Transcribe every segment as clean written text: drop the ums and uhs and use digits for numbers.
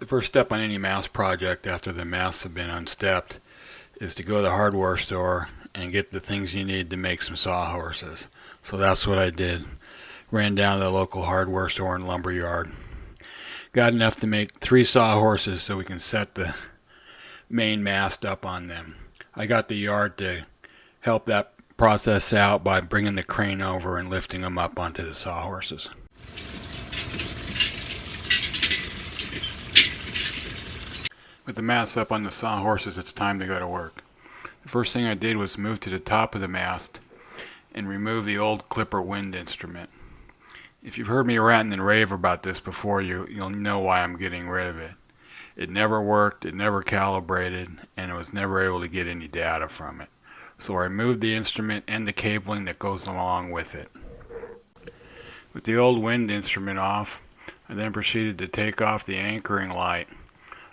first step on any mast project after the masts have been unstepped is to go to the hardware store and get the things you need to make some sawhorses. So that's what I did. Ran down to the local hardware store and lumber yard. Got enough to make 3 sawhorses so we can set the main mast up on them. I got the yard to help that process out by bringing the crane over and lifting them up onto the sawhorses. With the mast up on the sawhorses, it's time to go to work. The first thing I did was move to the top of the mast and remove the old clipper wind instrument. If you've heard me rant and rave about this before, you'll know why I'm getting rid of it. It never worked, it never calibrated, and I was never able to get any data from it. So I removed the instrument and the cabling that goes along with it. With the old wind instrument off, I then proceeded to take off the anchoring light.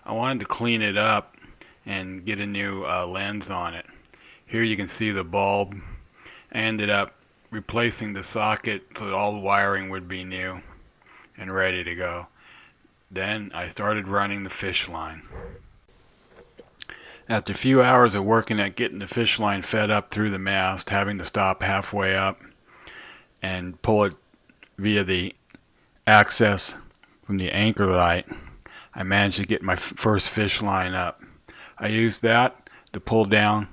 I wanted to clean it up and get a new lens on it. Here you can see the bulb. I ended up replacing the socket so that all the wiring would be new and ready to go. Then I started running the fish line. After a few hours of working at getting the fish line fed up through the mast, having to stop halfway up and pull it via the access from the anchor light, I managed to get my first fish line up. I used that to pull down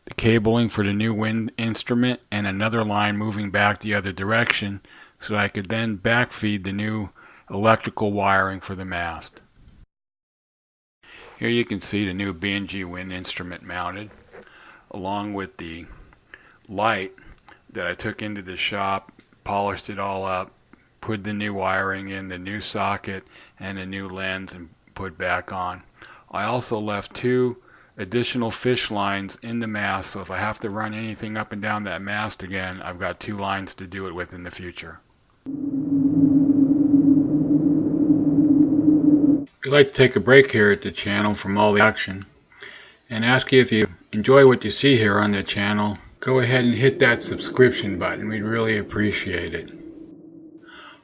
the cabling for the new wind instrument and another line moving back the other direction so that I could then backfeed the new electrical wiring for the mast. Here you can see the new B&G wind instrument mounted, along with the light that I took into the shop, polished it all up, put the new wiring in, the new socket, and a new lens and put back on. I also left 2 additional fish lines in the mast, so if I have to run anything up and down that mast again, I've got 2 lines to do it with in the future. I'd like to take a break here at the channel from all the action and ask you, if you enjoy what you see here on the channel, go ahead and hit that subscription button. We'd really appreciate it.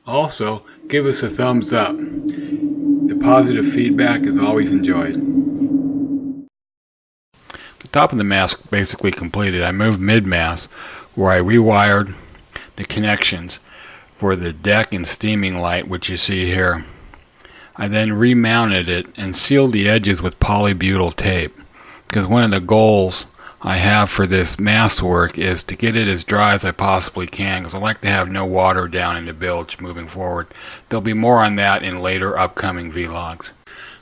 Also, give us a thumbs up. The positive feedback is always enjoyed. The top of the mast basically completed. I moved mid-mast where I rewired the connections for the deck and steaming light, which you see here. I then remounted it and sealed the edges with polybutyl tape, because one of the goals I have for this mast work is to get it as dry as I possibly can, because I like to have no water down in the bilge moving forward. There'll be more on that in later upcoming vlogs.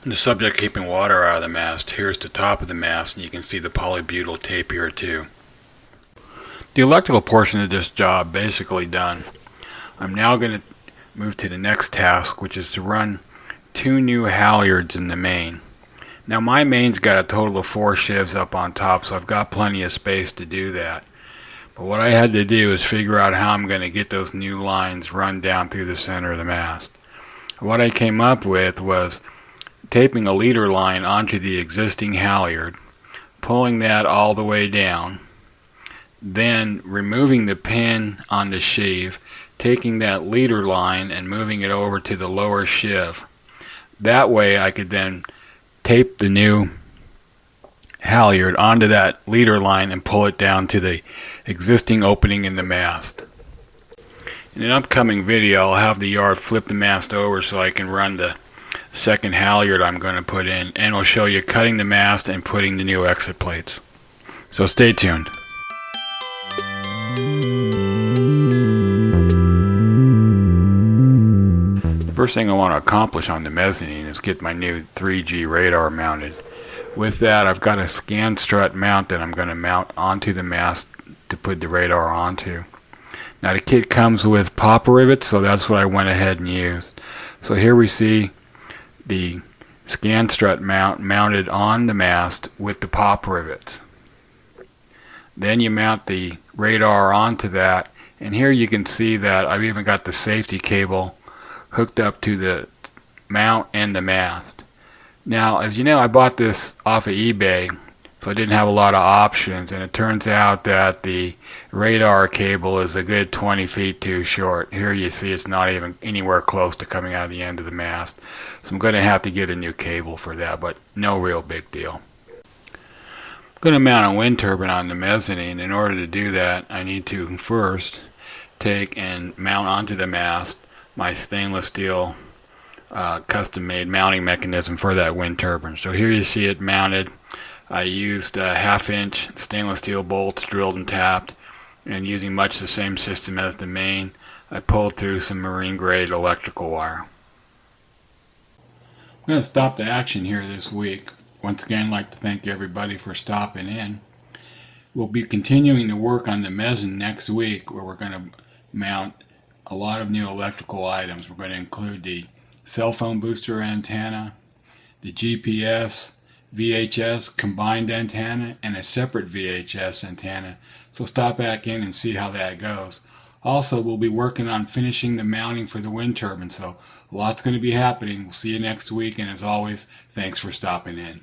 On the subject of keeping water out of the mast, here's the top of the mast, and you can see the polybutyl tape here too. The electrical portion of this job basically done. I'm now going to move to the next task, which is to run 2 new halyards in the main. Now my main's got a total of 4 shivs up on top, so I've got plenty of space to do that. But what I had to do is figure out how I'm going to get those new lines run down through the center of the mast. What I came up with was taping a leader line onto the existing halyard, pulling that all the way down, then removing the pin on the sheave, taking that leader line and moving it over to the lower shiv. That way I could then tape the new halyard onto that leader line and pull it down to the existing opening in the mast. In an upcoming video, I'll have the yard flip the mast over so I can run the second halyard I'm going to put in, and I'll show you cutting the mast and putting the new exit plates. So stay tuned. First thing I want to accomplish on the mezzanine is get my new 3G radar mounted. With that, I've got a scan strut mount that I'm going to mount onto the mast to put the radar onto. Now the kit comes with pop rivets, so that's what I went ahead and used. So here we see the scan strut mount mounted on the mast with the pop rivets. Then you mount the radar onto that, and here you can see that I've even got the safety cable hooked up to the mount and the mast. Now, as you know, I bought this off of eBay. So I didn't have a lot of options, and it turns out that the radar cable is a good 20 feet too short. Here you see it's not even anywhere close to coming out of the end of the mast. So I'm going to have to get a new cable for that, but no real big deal. I'm going to mount a wind turbine on the mezzanine. In order to do that, I need to first take and mount onto the mast my stainless steel custom made mounting mechanism for that wind turbine. So here you see it mounted. I used 1/2-inch stainless steel bolts drilled and tapped, and using much the same system as the main, I pulled through some marine grade electrical wire. I'm going to stop the action here this week. Once again, I'd like to thank everybody for stopping in. We'll be continuing to work on the mezzanine next week, where we're going to mount a lot of new electrical items. We're going to include the cell phone booster antenna, the GPS, VHS combined antenna, and a separate VHS antenna. So stop back in and see how that goes. Also, we'll be working on finishing the mounting for the wind turbine, so a lot's going to be happening. We'll see you next week, and as always, thanks for stopping in.